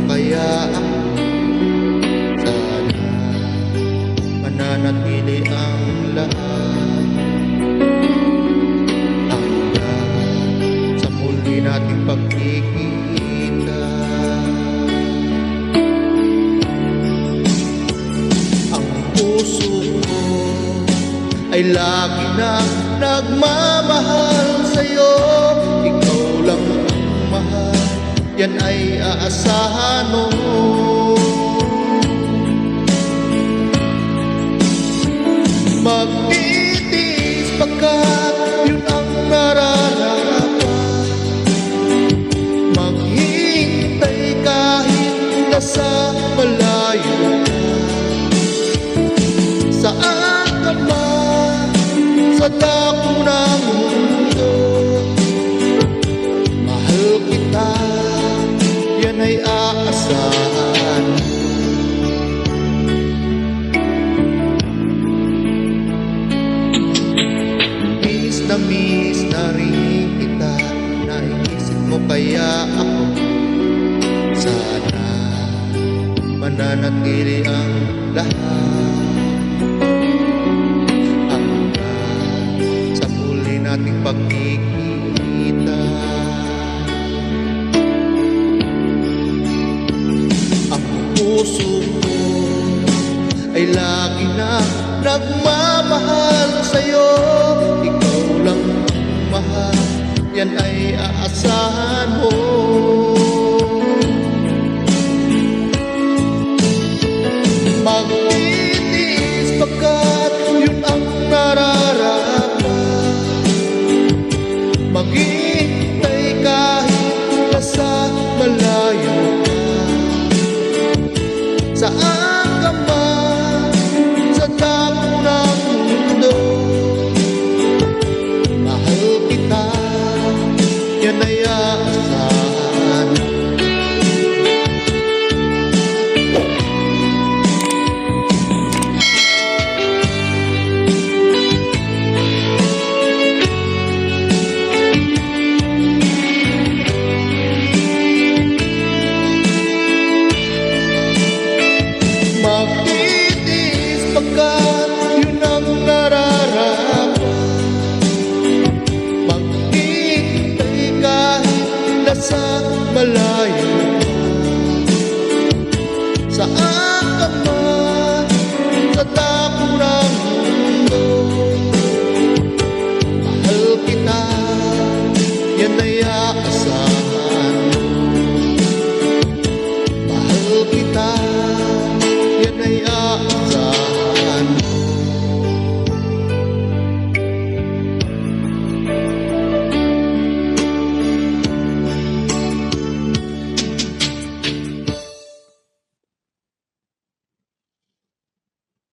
kaya ako? Sana mananatili ang lahat hanggang sa muli nating pagkikita. Ang puso ko ay lagi na nagmamahal sa'yo. Ikaw lang ang mahal, yan ay aasahan mo. Magtitiis pagkat yun ang nararapat. Maghintay kahit nasa malayo ka. Saan ka man sa dako ng mundo, mahal kita, yan ay aasahan. Miss na rin kita, naiisip mo kaya ako? Sana mananatili ang lahat hanggang sa muli nating pagkikita. Ang puso ko ay lagi na nagmamahal sa'yo. Ikaw lang ang mahal, yan ay aasahan mo. Magtitiis pagkat yun ang nararapat. Maghintay kahit nasa malayo ka. Saan ka man sa dako ng mundo, mahal kita, yan ay aasahan. Magtitiis pagkat yun ang nararapat. Maghintay kahit nasa malayo ka. Saan